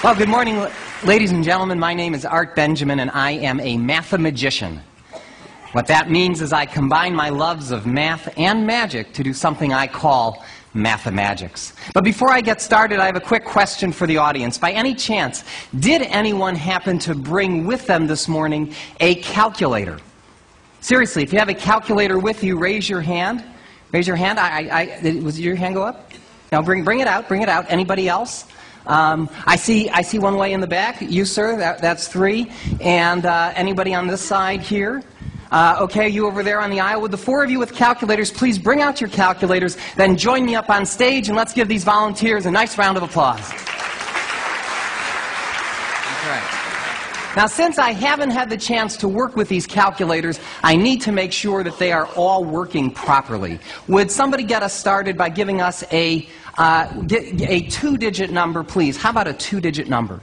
Well, good morning, ladies and gentlemen. My name is Art Benjamin, and I am a mathemagician. What that means is I combine my loves of math and magic to do something I call mathemagics. But before I get started, I have a quick question for the audience. By any chance, did anyone happen to bring with them this morning a calculator? Seriously, if you have a calculator with you, raise your hand. Raise your hand. Was your hand go up? Now bring it out. Bring it out. Anybody else? I see one way in the back. You, sir. That's three. And anybody on this side here? Okay, you over there on the aisle. With the four of you with calculators, please bring out your calculators. Then join me up on stage, and let's give these volunteers a nice round of applause. That's right. Now, since I haven't had the chance to work with these calculators, I need to make sure that they are all working properly. Would somebody get us started by giving us a two-digit number, please? How about a two-digit number?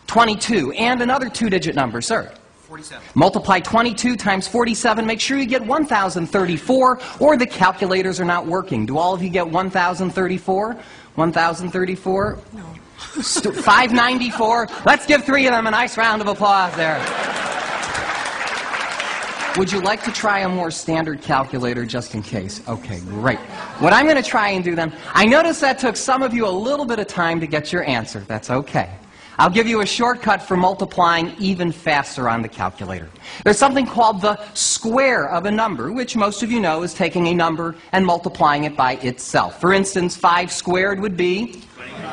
22. And another two-digit number, sir? 47. Multiply 22 times 47. Make sure you get 1,034, or the calculators are not working. Do all of you get 1,034? 1,034? No. 594. Let's give three of them a nice round of applause there. Would you like to try a more standard calculator just in case? Okay, great. What I'm going to try and do then, I noticed that took some of you a little bit of time to get your answer. That's okay. I'll give you a shortcut for multiplying even faster on the calculator. There's something called the square of a number, which most of you know is taking a number and multiplying it by itself. For instance, 5 squared would be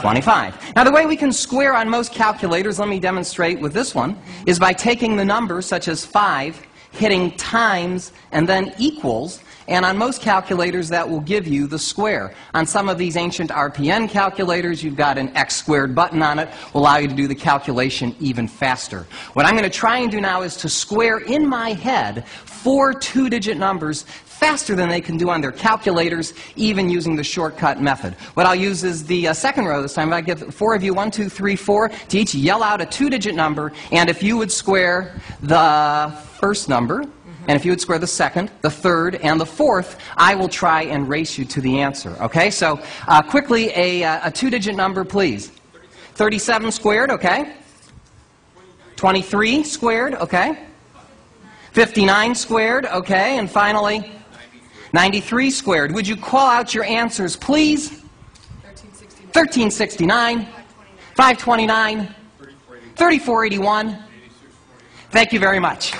25. Now, the way we can square on most calculators, let me demonstrate with this one, is by taking the numbers such as 5, hitting times, and then equals, and on most calculators that will give you the square. On some of these ancient RPN calculators, you've got an X squared button on it, will allow you to do the calculation even faster. What I'm going to try and do now is to square in my head 4 two-digit numbers faster than they can do on their calculators, even using the shortcut method. What I'll use is the second row this time. I give 4 of you, 1, 2, 3, 4, to each yell out a two-digit number, and if you would square the first number, and if you would square the second, the third, and the fourth, I will try and race you to the answer. Okay, so quickly, a two-digit number, please. 37 squared, okay. 23 squared, okay. 59 squared, okay. And finally, 93 squared. Would you call out your answers, please? 1369. 529. 3481. Thank you very much.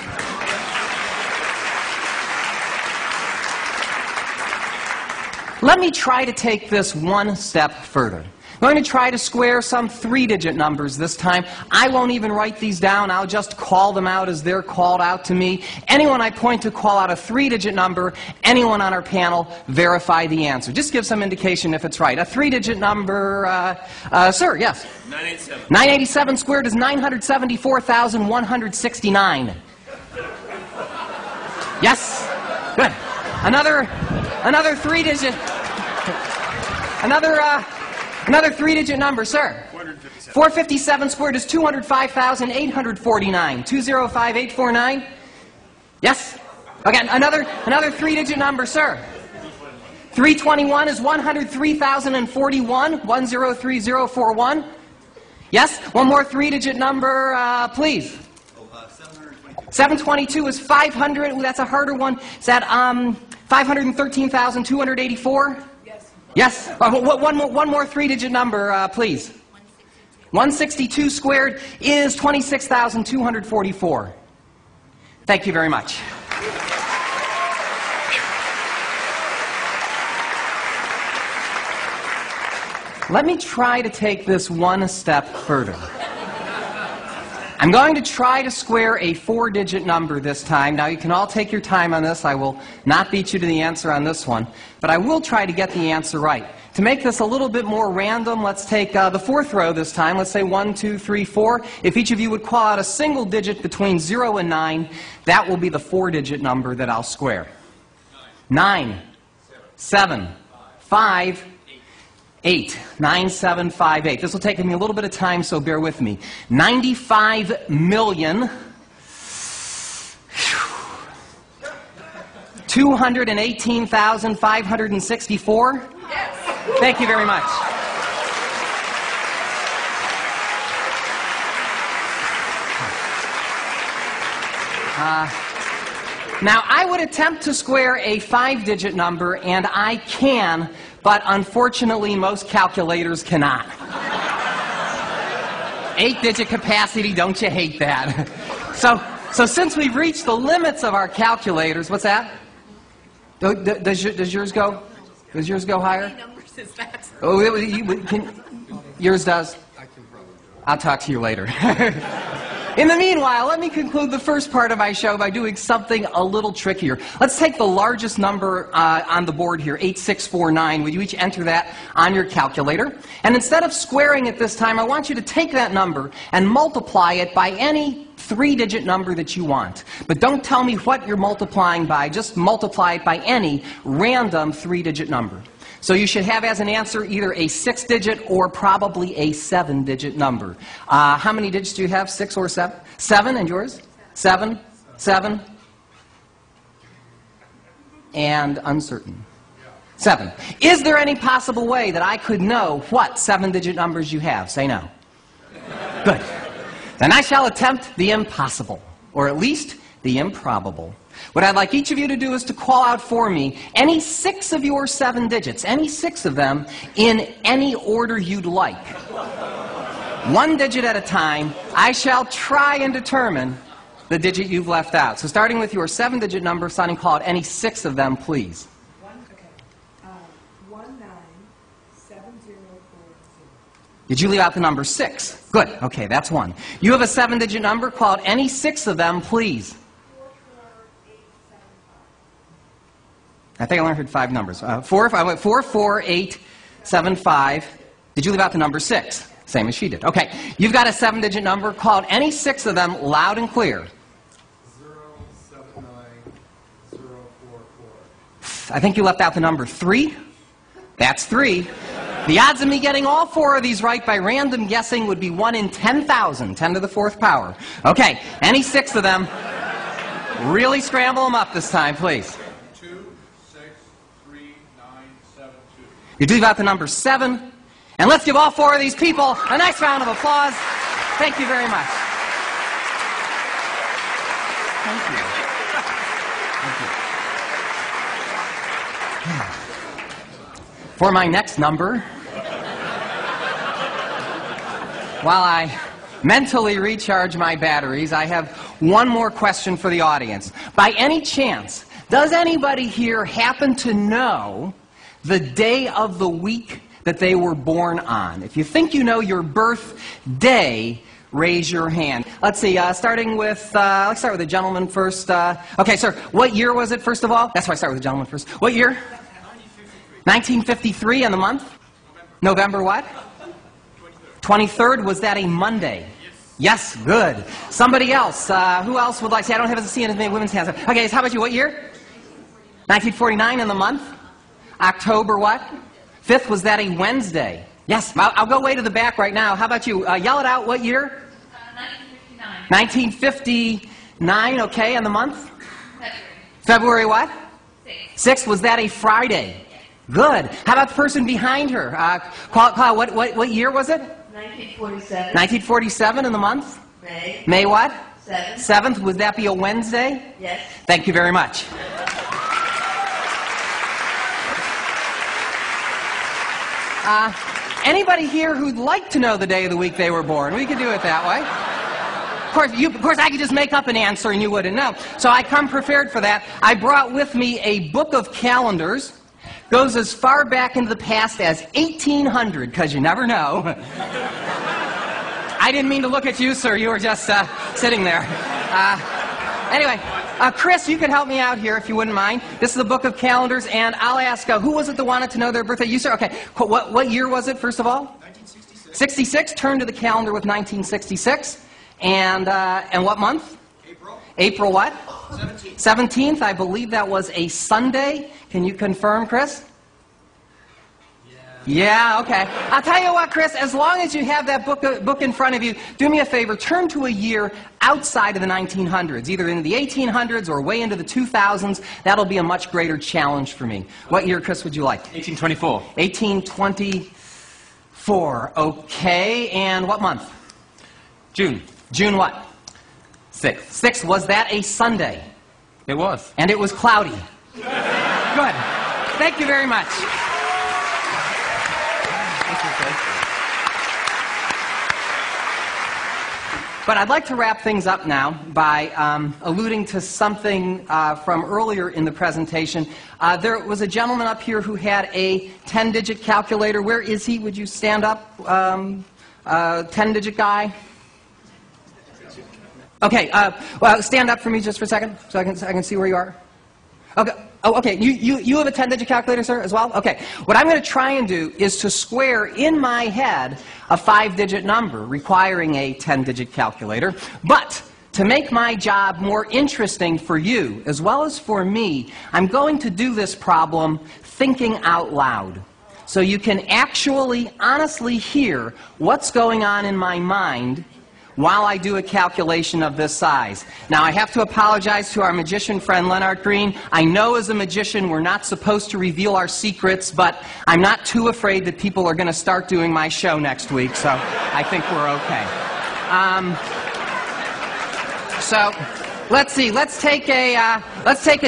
Let me try to take this one step further. I'm going to try to square some three-digit numbers this time. I won't even write these down. I'll just call them out as they're called out to me. Anyone I point to call out a three-digit number. Anyone on our panel verify the answer. Just give some indication if it's right. A three-digit number, sir, yes? 987. 987 squared is 974,169. Yes? Good. Another three-digit. Another three-digit number, sir. 457. 457 squared is 205,849. 205849. Yes. Again, another three-digit number, sir. 321 is 103,041. 103041. Yes. One more three-digit number, please. 722 is 500. Ooh, that's a harder one. Is that 513,284? Yes. One more three-digit number, please. 162 squared is 26,244. Thank you very much. Let me try to take this one step further. I'm going to try to square a 4-digit number this time. Now, you can all take your time on this. I will not beat you to the answer on this one, but I will try to get the answer right. To make this a little bit more random, let's take the fourth row this time. Let's say 1, 2, 3, 4. If each of you would call out a single digit between 0 and 9, that will be the 4-digit number that I'll square. 9, 7, 5, 8. 9758. This will take me a little bit of time, so bear with me. 95 million 218,564? Yes. Thank you very much. Now, I would attempt to square a 5-digit number, and I can, but unfortunately, most calculators cannot. 8-digit capacity, don't you hate that? So since we've reached the limits of our calculators, what's that? Does yours go? Does yours go higher? How many numbers is that? Oh, yours does? I'll talk to you later. In the meanwhile, let me conclude the first part of my show by doing something a little trickier. Let's take the largest number on the board here, 8649. Will you each enter that on your calculator? And instead of squaring it this time, I want you to take that number and multiply it by any 3-digit number that you want. But don't tell me what you're multiplying by. Just multiply it by any random 3-digit number. So you should have as an answer either a 6-digit or probably a 7-digit number. How many digits do you have? 6 or 7? 7, and yours? 7? 7? And uncertain. 7. Is there any possible way that I could know what 7-digit numbers you have? Say no. Good. Then I shall attempt the impossible, or at least the improbable. What I'd like each of you to do is to call out for me any 6 of your 7 digits, any 6 of them, in any order you'd like. 1 digit at a time, I shall try and determine the digit you've left out. So starting with your 7-digit number, Sonny, call out any 6 of them, please. 197040. Did you leave out the number 6? Good. Okay, that's 1. You have a 7-digit number. Call out any 6 of them, please. I think I only heard 5 numbers. 44875. Did you leave out the number 6? Same as she did. Okay. You've got a 7-digit number. Call out any 6 of them loud and clear. 079044. I think you left out the number 3. That's 3. The odds of me getting all 4 of these right by random guessing would be 1 in 10,000, 10 to the 4th power. Okay. Any 6 of them. Really scramble them up this time, please. 263972. You leave out the number 7. And let's give all 4 of these people a nice round of applause. Thank you very much. Thank you. Thank you. For my next number, while I mentally recharge my batteries, I have one more question for the audience. By any chance, does anybody here happen to know the day of the week that they were born on? If you think you know your birthday, raise your hand. Let's see, starting with, let's start with the gentleman first. Okay, sir, what year was it, first of all? That's why I start with the gentleman first. What year? 1953, and the month? November what? 23rd. Was that a Monday? Yes, good. Somebody else. Who else would like to say? I don't have to see any women's hands up. Okay, so how about you? What year? 1949, and the month? October what? 5th. Was that a Wednesday? Yes. I'll go way to the back right now. How about you? Yell it out. What year? 1959. 1959. Okay. And the month? February. February what? 6th. 6th. Was that a Friday? Good. How about the person behind her? What year was it? 1947. 1947. And the month? May. May what? 7th. 7th. Would that be a Wednesday? Yes. Thank you very much. Anybody here who'd like to know the day of the week they were born? We could do it that way. Of course, I could just make up an answer and you wouldn't know. So I come prepared for that. I brought with me a book of calendars. Goes as far back into the past as 1800, because you never know. I didn't mean to look at you, sir. You were just sitting there. Anyway, Chris, you could help me out here if you wouldn't mind. This is the book of calendars, and I'll ask, who was it that wanted to know their birthday? You, sir? Okay. What year was it, first of all? 1966. 66. Turn to the calendar with 1966. And what month? April. April what? 17th. 17th. I believe that was a Sunday. Can you confirm, Chris? Yeah, okay. I'll tell you what, Chris, as long as you have that book in front of you, do me a favor, turn to a year outside of the 1900s, either in the 1800s or way into the 2000s. That'll be a much greater challenge for me. What year, Chris, would you like? 1824. 1824. Okay, and what month? June. June what? 6th. 6th, was that a Sunday? It was. And it was cloudy. Good. Thank you very much. But I'd like to wrap things up now by alluding to something from earlier in the presentation. There was a gentleman up here who had a 10-digit calculator. Where is he? Would you stand up? 10-digit guy? Okay, well, stand up for me just for a second so I can see where you are. Okay. Oh, okay. You have a 10-digit calculator, sir, as well? Okay. What I'm going to try and do is to square in my head a 5-digit number requiring a 10-digit calculator. But to make my job more interesting for you as well as for me, I'm going to do this problem thinking out loud. So you can actually honestly hear what's going on in my mind while I do a calculation of this size. Now, I have to apologize to our magician friend, Leonard Green. I know as a magician we're not supposed to reveal our secrets, but I'm not too afraid that people are going to start doing my show next week, so I think we're okay. So, let's see. Let's take a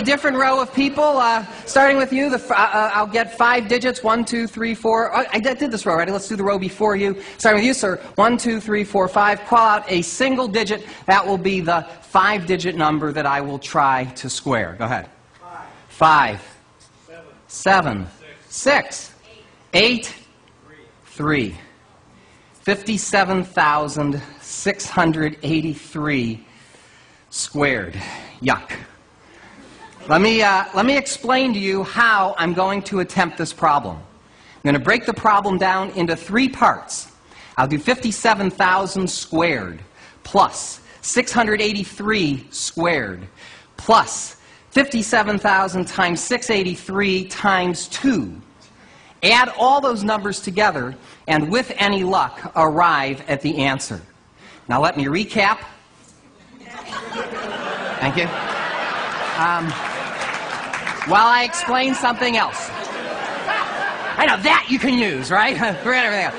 different row of people. Starting with you, I'll get 5 digits. 1, 2, 3, 4. Oh, I did this row already. Let's do the row before you. Starting with you, sir. 1, 2, 3, 4, 5. Call out a single digit. That will be the 5-digit number that I will try to square. Go ahead. 5, 7, 6, 8, 3. 57,683 squared. Yuck. Let me explain to you how I'm going to attempt this problem. I'm going to break the problem down into 3 parts. I'll do 57,000 squared plus 683 squared plus 57,000 times 683 times 2. Add all those numbers together and with any luck arrive at the answer. Now let me recap. Thank you. While I explain something else. I know, that you can use, right? Forget everything else.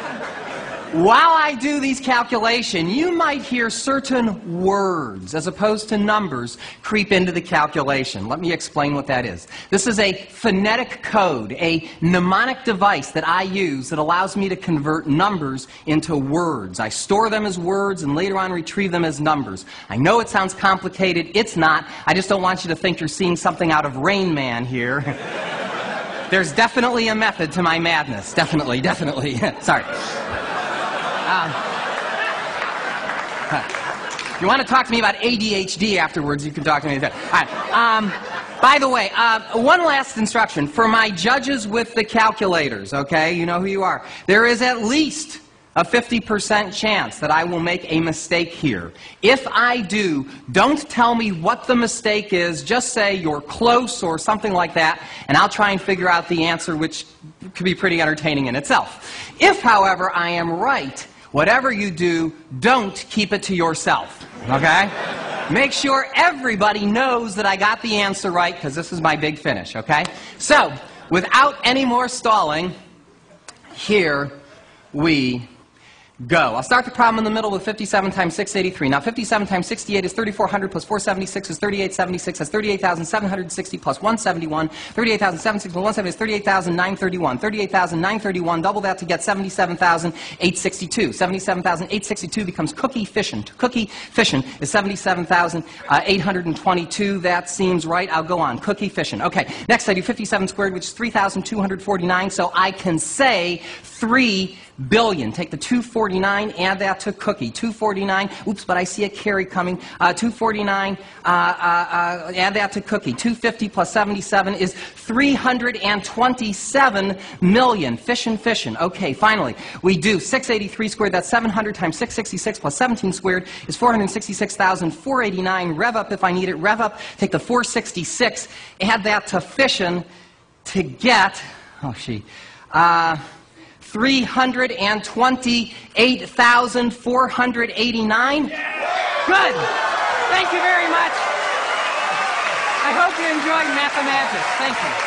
While I do these calculations, you might hear certain words, as opposed to numbers, creep into the calculation. Let me explain what that is. This is a phonetic code, a mnemonic device that I use that allows me to convert numbers into words. I store them as words and later on retrieve them as numbers. I know it sounds complicated. It's not. I just don't want you to think you're seeing something out of Rain Man here. There's definitely a method to my madness. Definitely, definitely. Sorry. If you want to talk to me about ADHD afterwards, you can talk to me. All right. By the way, one last instruction. For my judges with the calculators, okay, you know who you are. There is at least a 50% chance that I will make a mistake here. If I do, don't tell me what the mistake is. Just say you're close or something like that, and I'll try and figure out the answer, which could be pretty entertaining in itself. If, however, I am right, whatever you do, don't keep it to yourself, okay? Make sure everybody knows that I got the answer right, because this is my big finish, okay? So, without any more stalling, here we go. I'll start the problem in the middle with 57 times 683. Now, 57 times 68 is 3,400 plus 476 is 3,876. That's 38,760 plus 171. 38,760 plus 170 is 38,931. 38,931, double that to get 77,862. 77,862 becomes cookie fission. Cookie fission is 77,822. That seems right. I'll go on. Cookie fission. Okay, next I do 57 squared, which is 3,249. So I can say 3 billion. Take the 249, add that to cookie. 249, oops, but I see a carry coming. 249, add that to cookie. 250 plus 77 is 327 million. Fission, fission. Okay, finally, we do 683 squared. That's 700 times 666 plus 17 squared is 466,489. Rev up if I need it. Rev up. Take the 466, add that to fission to get, 328,489. Good. Thank you very much. I hope you enjoyed Mathemagician. Thank you.